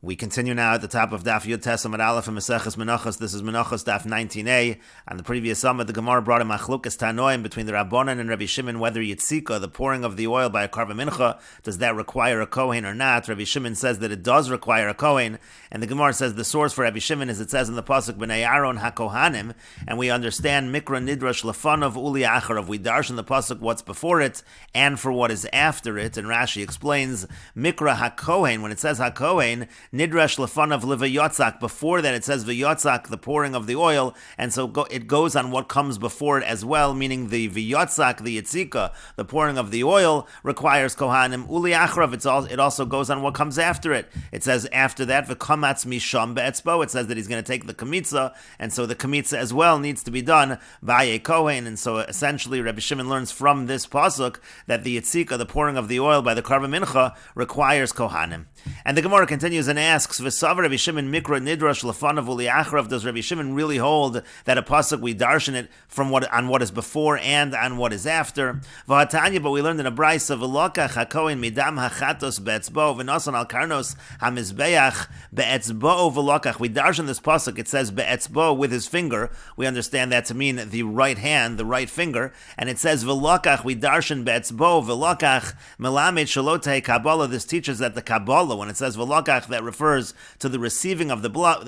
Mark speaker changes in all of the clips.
Speaker 1: We continue now at the top of Daf Yud Tes Amud Aleph and Meseches Menachos. This is Menachos Daf 19a. On the previous summit, the Gemara brought a machlokes tanoim between the Rabbanan and Rabbi Shimon whether yitzika, the pouring of the oil by a karva mincha, does that require a kohen or not. Rabbi Shimon says that it does require a kohen, and the Gemara says the source for Rabbi Shimon is it says in the pasuk B'nei Aaron HaKohanim, and we understand Mikra Nidrash Lefanav Uli Acharav. We darshan the pasuk what's before it and for what is after it, and Rashi explains Mikra HaKohen, when it says HaKohen, Nidrash lefanav levayotzak. Before that, it says vayotzak, the pouring of the oil, and so it goes on what comes before it as well, meaning the vayotzak, the yitzika, the pouring of the oil, requires kohanim. Uli achrav, it also goes on what comes after it. It says after that, v'kamatz misham be'etzbo. It says that he's going to take the kamitza, and so the kamitza as well needs to be done by a kohen. And so essentially, Rabbi Shimon learns from this pasuk that the yitzika, the pouring of the oil by the karva mincha, requires kohanim. And the Gemara continues and asks, V'sav Rabbi Shimon mikra nidrash lefanav uli achrav. Does Rabbi Shimon really hold that a pasuk we darshan it from what is before and on what is after? V'hatanya, but we learned in a brayso v'lokach hakohen midam hachatos be'etzbo v'nasan al karnos hamizbeach be'etzbo v'lokach. We darshan this pasuk. It says be'etzbo, with his finger. We understand that to mean the right hand, the right finger, and it says v'lokach. We darshan be'etzbo v'lokach melamed shalotei kabbalah. This teaches that the kabbalah, when it says v'lokach, that refers to the receiving of the blood,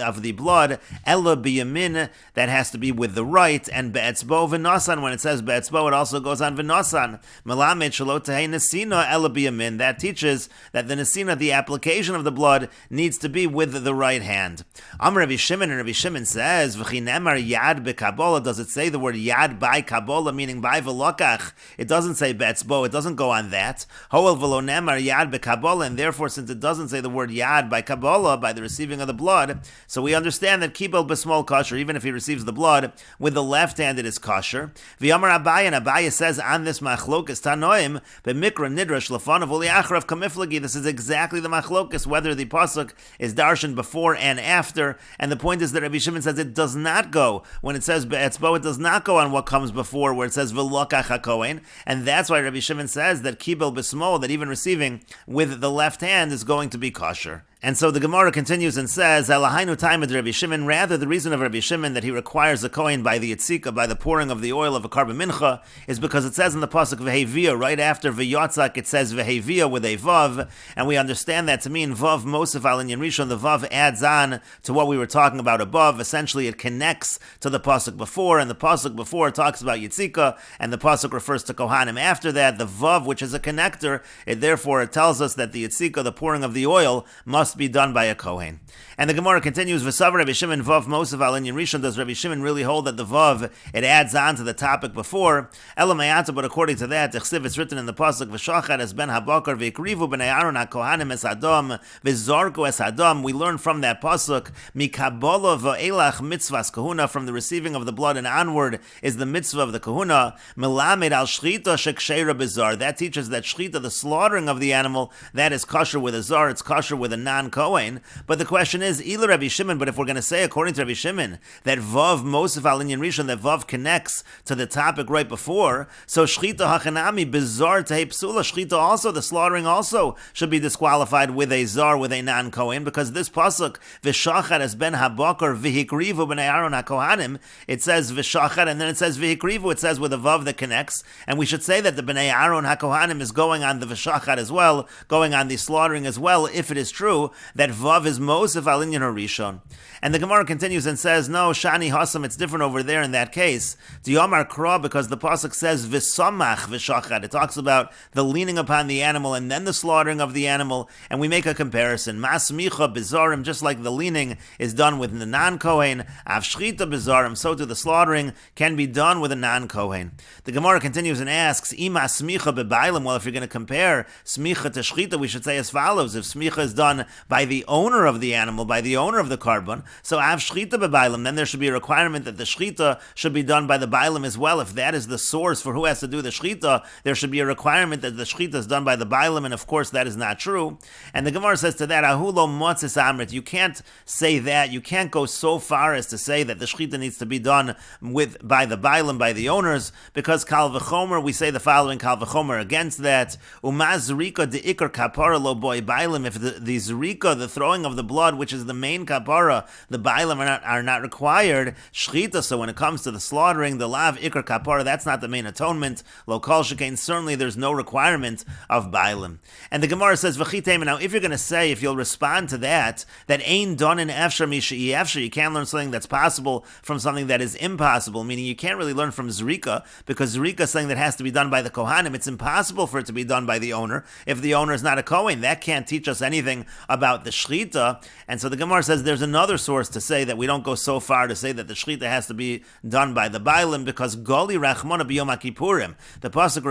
Speaker 1: ella biyamin, that has to be with the right, and be'etzbo v'nasan, when it says be'etzbo, it also goes on v'nasan. Melamed shalotei nesina ella biyamin. That teaches that the nesina, the application of the blood, needs to be with the right hand. Amar Rabbi Shimon, and Rabbi Shimon says, v'chinemar yad be'kabbalah. Does it say the word yad by kabbalah, meaning by v'lokach? It doesn't say be'etzbo, it doesn't go on that. Hoel v'lo nemar yad be'kabbalah, and therefore, since it doesn't say the word yad by kabbalah, by the receiving of the blood, so we understand that kibel b'smol kosher, even if he receives the blood with the left hand, it is kosher. V'yamar Abaye, and Abaye says on this machlokas tanoim b'mikra nidrash lefanav uli achrav kamiflagi. This is exactly the machlokas, whether the pasuk is darshan before and after, and the point is that Rabbi Shimon says it does not go, when it says be'etzbo, it does not go on what comes before, where it says v'lokach hakohen, and that's why Rabbi Shimon says that kibel b'smol, that even receiving with the left hand is going to be kosher. And so the Gemara continues and says, Elahainu taimid Rabbi Shimon, rather the reason of Rabbi Shimon that he requires a kohen by the yitzika, by the pouring of the oil of a karba mincha, is because it says in the pasuk v'hevia, right after v'yotzak, it says v'hevia with a vav, and we understand that to mean vav mosef al inyan rishon. The vav adds on to what we were talking about above. Essentially, it connects to the pasuk before, and the pasuk before talks about yitzika, and the pasuk refers to kohanim after that. The vav, which is a connector, it tells us that the yitzika, the pouring of the oil, must be done by a kohen. And the Gemara continues, V'sav Rabbi Shimon vav mosef al inyan rishon. Does Rabbi Shimon really hold that the vav, it adds on to the topic before? Ela mayata, but according to that, it's written in the pasuk, V'shachar es ben habakar v'ikrivu b'nei Aaron hakohanim es adam v'zarku es adam. We learn from that pasuk, mikabala v'elach mitzvahs kahuna, from the receiving of the blood and onward is the mitzvah of the kahuna. Melamed al shchita sheksheira bizar. That teaches that shchita, the slaughtering of the animal, that is kosher with a zar, it's kosher with a non-kohen. But the question is, Ila Rabbi Shimon, but if we're going to say, according to Rabbi Shimon, that Vav Mosef al Inyan Rishon, that Vav connects to the topic right before, so Shchita Hachanami, Bizar Tehei Psula, Shchita also, the slaughtering also, should be disqualified with a Zar, with a non-Kohen, because this Pasuk, V'shachar es ben habakar v'hikrivu b'nei Aaron HaKohanim, it says V'shachar, and then it says V'hikrivu, it says with a Vav that connects, and we should say that the b'nei Aaron HaKohanim is going on the V'shachar as well, going on the slaughtering as well, if it is true that Vav is Mosef al Inyan Rishon. And the Gemara continues and says, no, Shani Hasam, it's different over there in that case. Diyomar Kra, because the pasuk says V'samach v'shachar. It talks about the leaning upon the animal and then the slaughtering of the animal, and we make a comparison. Masmicha bizarim, just like the leaning is done with the non-kohen, avshchita bizarim, so too the slaughtering can be done with a non-kohen. The Gemara continues and asks, Ima smicha bebailim. Well, if you're going to compare smicha to shchita, we should say as follows: if smicha is done by the owner of the animal, by the owner of the carbon, so av shchita bebailim, then there should be a requirement that the shchita should be done by the bailim as well. If that is the source for who has to do the shchita, there should be a requirement that the shchita is done by the bailim, and of course that is not true. And the Gemara says to that, ahulo motzis amrit, you can't say that, you can't go so far as to say that the shchita needs to be done by the bailim, by the owners, because kal v'chomer, we say the following kal v'chomer against that, umaz rika de ikar kapara lo boy bailim, if the zrika, the throwing of the blood, which is the main kapara, the bailam are not required. Shchita, so when it comes to the slaughtering, the lav ikar kapara, that's not the main atonement. Lo kol shekain, certainly there's no requirement of bailam. And the Gemara says, v'chitem, now if you're going to say, if you'll respond to that ain done in efshar misha'i efshar, you can't learn something that's possible from something that is impossible, meaning you can't really learn from zrika, because zrika is something that has to be done by the kohanim. It's impossible for it to be done by the owner. If the owner is not a kohen, that can't teach us anything about the shchita. And so the Gemara says there's another source to say that we don't go so far to say that the shchita has to be done by the bailim, because goli rachmona b'yom kippurim, the pasuk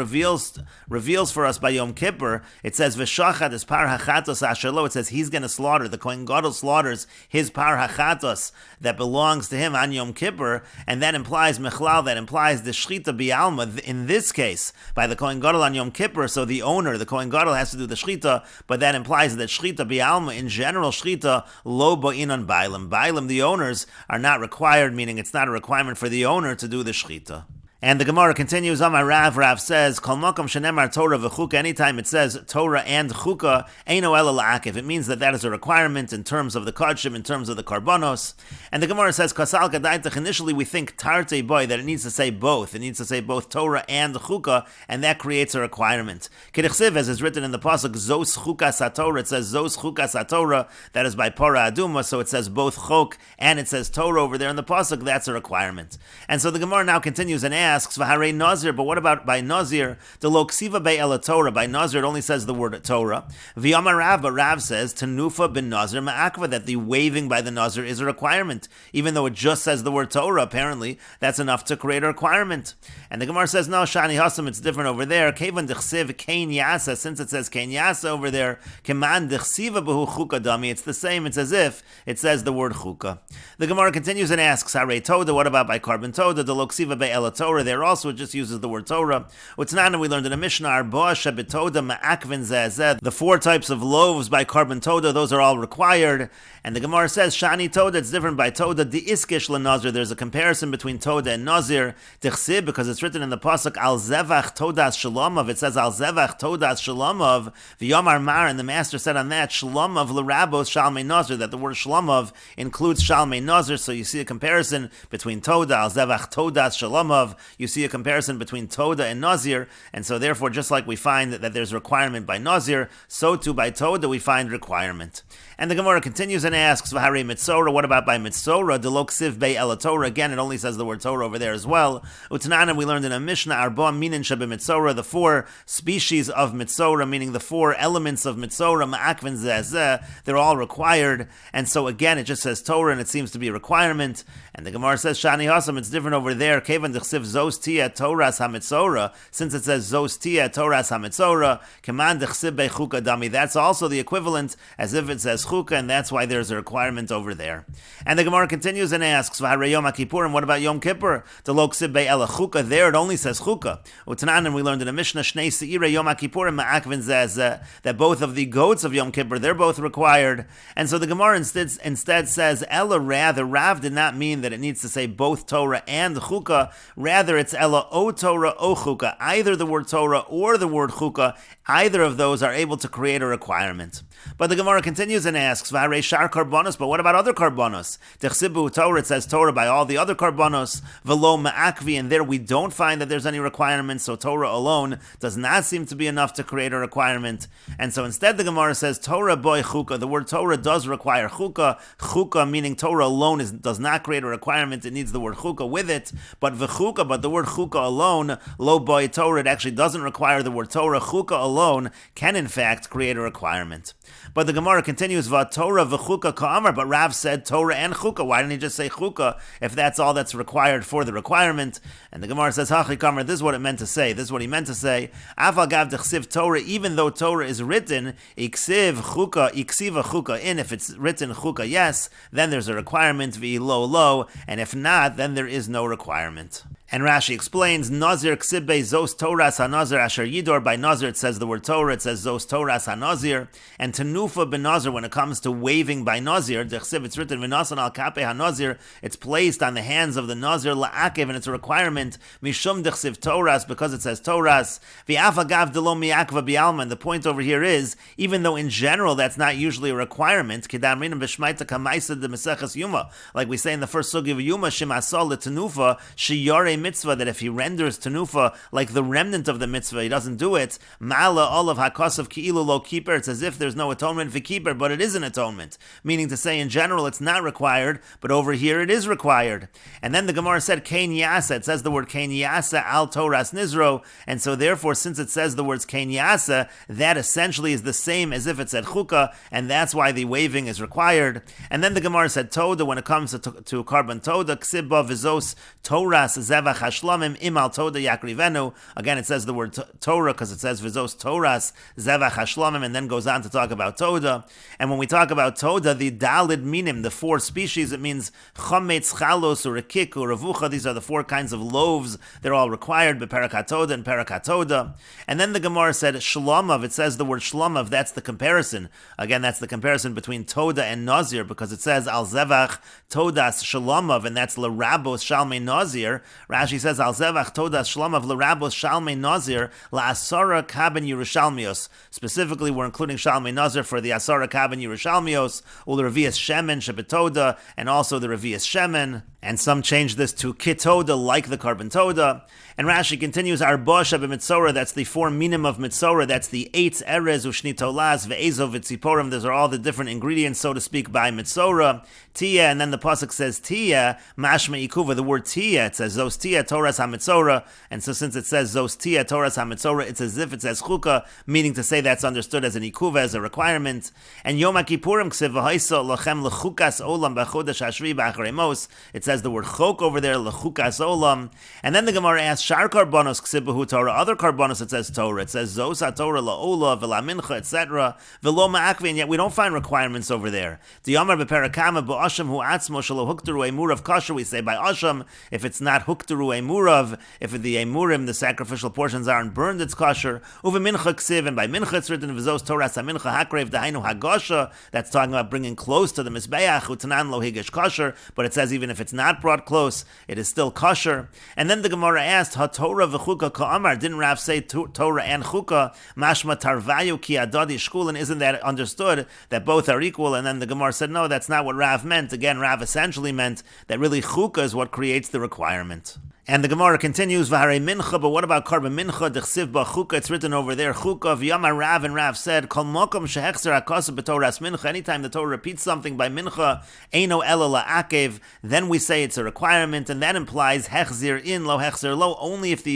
Speaker 1: reveals for us by Yom Kippur. It says v'shachad is par hachatos ashelo. It says he's going to slaughter, the kohen gadol slaughters his par hachatos that belongs to him on Yom Kippur, and that implies mechlal, that implies the shchita bi'alma in this case by the kohen gadol on Yom Kippur. So the owner, the kohen gadol, has to do the shchita, but that implies that shchita bi'alma, in general shchita, lo bo'in on bailim. Bailim, the owners, are not required, meaning it's not a requirement for the owner to do the shchita. And the Gemara continues, Amar Rav says, Kol makom shenemar Torah v'chuka, anytime it says Torah and chuka, eino ela la'akev, it means that is a requirement in terms of the kodshim, in terms of the karbanos. And the Gemara says, Kasal kadaitach, initially we think tarte boy, that it needs to say both. It needs to say both Torah and chuka, and that creates a requirement. Kedichsiv, as is written in the pasuk, Zos chuka satorah, it says Zos chuka satorah, that is by Para Aduma, so it says both chok and it says Torah over there in the pasuk, that's a requirement. And so the Gemara now continues and asks, V'harei Nazir, but what about by Nazir? The loksiva bei ela Torah, by Nazir it only says the word Torah. V'yamar Rav, but Rav says, Tenufa bin Nazir ma'akva, that the waving by the Nazir is a requirement. Even though it just says the word Torah, apparently, that's enough to create a requirement. And the Gemara says, no, Shani Hasam, it's different over there. Kevan dechsiv kein yasa, since it says kein yasa over there, keman dechsiva behu chuka dami, it's the same, it's as if it says the word chuka. The Gemara continues and asks, Harei Toda, what about by carbon Toda? The loksiva bei ela Torah, there also it just uses the word Torah. Utnana, we learned in a Mishnah, Arba shebetoda ma'akvin zezeh, the 4 types of loaves by carbon Toda, those are all required. And the Gemara says, Shani Toda, it's different by Toda, the iskish l'nazir, there's a comparison between Toda and Nazir, Tichsib, because it's written in the pasuk, Al zevach Todas Shalomov, it says Al zevach Todas Shalomov, V'yomar Mar, and the master said on that, Shalomov l'rabos Shalmei Nazir, that the word Shalomov includes Shalmei Nazir, so you see a comparison between Toda, Al zevach Todas Shalomov, you see a comparison between Toda and Nazir, and so therefore, just like we find that there's a requirement by Nazir, so too by Toda we find requirement. And the Gemara continues and asks, V'harei Mitzorah, what about by Mitzorah? Delok siv bei ela Torah, again it only says the word Torah over there as well. Utnana, we learned in a Mishnah, Arba minin shebe Mitzorah, the 4 species of Mitzorah, meaning the 4 elements of Mitzorah, ma'akvin zezeh, they're all required, and so again it just says Torah and it seems to be a requirement. And the Gemara says, Shani Hasam, it's different over there, Kevan dechsiv zos tia Torahs ha-Mitzorah, since it says zos tia Torahs ha-Mitzorah, keman dechsiv bei chuka dami, that's also the equivalent as if it says chuka, and that's why there's a requirement over there. And the Gemara continues and asks, V'harei Yom Kippurim, what about Yom Kippur? The lo ksib bei ela chuka, there it only says chuka. Utnanan, we learned in a Mishnah, Shnei se'irei Yom Kippurim ma'akvin zezeh, that both of the goats of Yom Kippur, they're both required. And so the Gemara instead says, Ella, rather, Rav did not mean that it needs to say both Torah and chuka, rather it's Ella o Torah o chuka, either the word Torah or the word chuka, either of those are able to create a requirement. But the Gemara continues and asks, V'harei shar karbonos, but what about other karbonos? Techsibu Torah, it says Torah by all the other karbonos, v'lo ma'akvi, and there we don't find that there's any requirement, so Torah alone does not seem to be enough to create a requirement. And so instead the Gemara says, Torah boy chuka, the word Torah does require chuka, meaning Torah alone does not create a requirement, it needs the word chuka with it, but the word chuka alone, lo boy Torah, it actually doesn't require the word Torah, chuka alone can in fact create a requirement. But the Gemara continues, Torah v'chuka ka'amar, but Rav said Torah and chuka. Why didn't he just say chuka if that's all that's required for the requirement? And the Gemara says, Hachi kamar, this is what it meant to say. This is what he meant to say. Afal gav d'chsiv Torah, even though Torah is written, iksiva chuka in, if it's written chuka, yes, then there's a requirement, v'lo, and if not, then there is no requirement. And Rashi explains, Nazir ksibbe zos Toras hanazir asher yidor. By Nazir it says the word Torah, it says zos Toras hanazir. And tenufa ben Nazir, when it comes to waving by Nazir, dechsiv, it's written v'nasan al kape hanazir, it's placed on the hands of the Nazir la'akev, and it's a requirement, mishum dechsiv Toras, because it says Toras, v'af agav delo mi'akva bi'alma. And the point over here is, even though in general that's not usually a requirement, kedamrinim v'shmaita kamaisa de Meseches Yuma, like we say in the first sugi of Yuma, shim asal letenufa, shiyare mitzvah, that if he renders tenufa like the remnant of the mitzvah, he doesn't do it. Ma'ala olav hakasav ki'ilu lo keeper. It's as if there's no atonement for keeper, but it is an atonement. Meaning to say, in general, it's not required, but over here it is required. And then the Gemara said kein yasa. It says the word kein yasa al Toras nizro, and so therefore, since it says the words kein yasa, that essentially is the same as if it said chukah, and that's why the waving is required. And then the Gemara said toda, when it comes to carbon toda, ksibba vizos Toras zevach hashlamim imal toda yakrivenu. Again, it says the word Torah because it says vizos Toras zevach hashlamim, and then goes on to talk about toda. And when we talk about toda, the dalid minim, the four species, it means chametz, chalos, or rekik, or revucha. These are the four kinds of loaves. They're all required, beperakatoda and perakatoda. And then the Gemara said shlamav. It says the word shlamav. That's the comparison. Again, that's the comparison between toda and nazir, because it says al zevach todas shlamav, and that's l'rabos shalmei nazir. Rashi says al zevach todas shlamav l'rabos shalmei nazir la'asara kaben Yerushalmios. Specifically, we're including shalmei nazir for the asara kaben Yerushalmios, ul revias shemen shebetoda, and also the revias shemen. And some change this to kitoda, like the carbon toda. And Rashi continues, Arbosha b'mitzora, that's the four minim of mitzora, that's the eitz, erez, ushni tolaz, ve'ezov, v'tziporim. Those are all the different ingredients, so to speak, by mitzora. Tia, and then the pasuk says tia, mashma ikuva, the word tia, it says zos tia, toras ha-mitzora. And so since it says zos tia, toras ha-mitzora, it's as if it says chukah, meaning to say that's understood as an ikuva, as a requirement. And Yom HaKippurim, ksiv v'haisa lochem lechukas olam b'chodesh hashvi b'acharei mos. It says the word chok over there, lechukas olam. And then the Gemara asks, Shar karbonos ksibahu Torah, other karbonos it says Torah. It says zos ha-Torah la'ola v'la-mincha, etc. V'lo ma'akvi, and yet we don't find requirements over there. The Yomar b'perakama b'asham hu atzmo shelo hukteru emurav kasher, we say by asham, if it's not hukteru emurav, if the emurim, the sacrificial portions, aren't burned, it's kasher. Uvemincha ksiv, and by mincha it's written v'zos Torah sa-mincha hakrev dahainu hagasha, that's talking about bringing close to the mizbeach, utanan lo higesh kasher, but it says even if it's not brought close, it is still kasher. And then the Gemara asked, ha-Torah v'chuka ka'amar, didn't Rav say Torah and chukah, mashma tarvayu ki adadi shkulin, isn't that understood, that both are equal? And then the Gemara said, no, that's not what Rav meant. Again, Rav essentially meant that really chukah is what creates the requirement. And the Gemara continues, V'harei mincha, but what about carbon mincha? Dechsiv b'chuka, it's written over there, chukah, v'yamar Rav, and Rav said, Kol mokom shehechzer hakoseh b'toras mincha, anytime the Torah repeats something by mincha, eino ela la'akev, then we say it's a requirement, and that implies hechzir in, lo hechzir lo, only if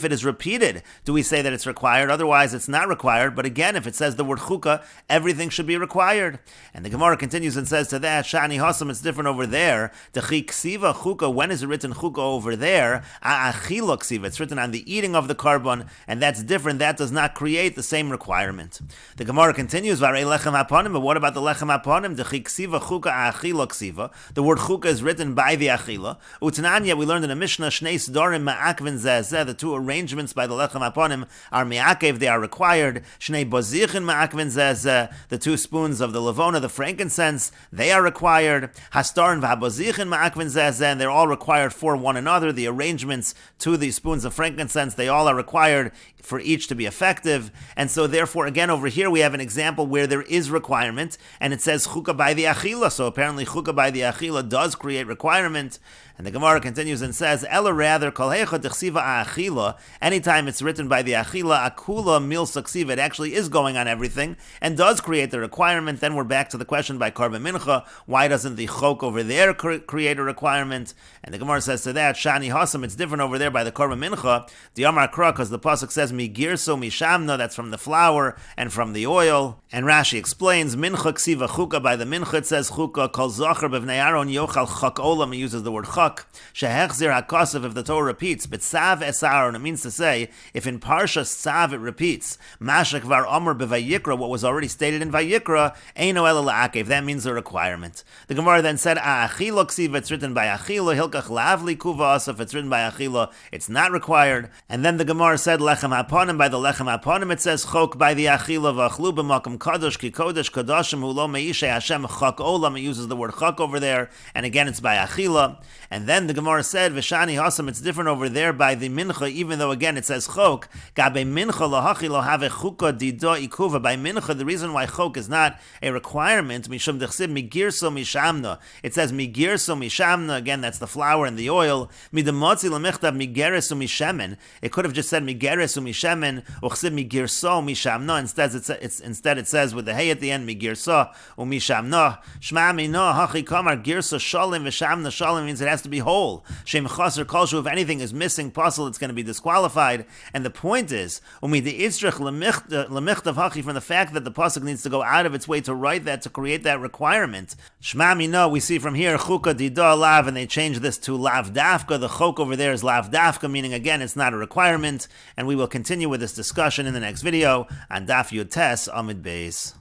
Speaker 1: it is repeated do we say that it's required, otherwise it's not required. But again, if it says the word chukah, everything should be required. And the Gemara continues and says to that, Shani Hasam, it's different over there, Dechi ksiva chukah, when is it written chukah over there? It's written on the eating of the carbon, and that's different. That does not create the same requirement. The Gemara continues, but what about the lechem haponim? The word chukah is written by the achila. Utananya, we learned in a Mishnah, shnei sdorim ma'akvin zeh, the two arrangements by the lechem haponim are me'akev, they are required. Shnei bozichin ma'akvin zeh, the two spoons of the levona, the frankincense, they are required. Hastarin v'habozichin ma'akvin zeh, and they're all required for one another. The arrangements to the spoons of frankincense, they all are required for each to be effective. And so therefore, again, over here we have an example where there is requirement, and it says chukah by the achila. So apparently chukah by the achila does create requirement. And the Gemara continues and says, Ella rather, kol hecha dechsiva achila, anytime it's written by the achila, akula mil saksiva, it actually is going on everything, and does create the requirement. Then we're back to the question by Karban Mincha, why doesn't the chok over there create a requirement? And the Gemara says to that, Shani Hasam, it's different over there by the Karban Mincha, the Amar Kra, because the pasuk says, mi girso mi shamna, that's from the flour and from the oil. And Rashi explains, mincha ksiva chukah, by the mincha it says chukah, kol zachar b'vnei Aaron yochal chak olam, he uses the word chak. Shehechzir hakosef, if the Torah repeats, but sav es Aaron, it means to say, if in Parsha sav it repeats, mashak var omer b'vayikra, what was already stated in Vayikra, eino ela la'akev, that means a requirement. The Gemara then said, achilo ksiva, it's written by achilo, hilkach lavli kuva asaf, If it's written by achila, it's not required. And then the Gemara said lechem haponim. By the lechem haponim, it says chok by the achila v'achlu b'makom kadosh ki kodesh kadoshim hu lo meishe Hashem chak olam. It uses the word chak over there, and again it's by achila. And then the Gemara said v'shani hasam. It's different over there by the mincha, even though again it says chok. Gabe mincha lahachi lo have chuka dido ikuva. By mincha, the reason why chok is not a requirement, mishum dechsib migirso mishamna. It says migirso mishamna. Again, that's the flour and the oil. Midamotzi lemichtav migeres umishemen. It could have just said migeres umishemen uchsib migirso mishamna. Instead it says with the hey at the end migirso umishamna. Shma mina hachi kamar girso shalim v'shamna shalim means it has to be whole. Shem chaser kolshu. If anything is missing, puzzle, it's going to be disqualified. And the point is umi the itzrich lemichtav hachi, from the fact that the pasuk needs to go out of its way to write that, to create that requirement. Shma mina, we see from here chuka dida lav, and they change this to lav dafka. The chok over there is lav dafka, meaning again it's not a requirement. And we will continue with this discussion in the next video on Daf Yomi Amid Beis.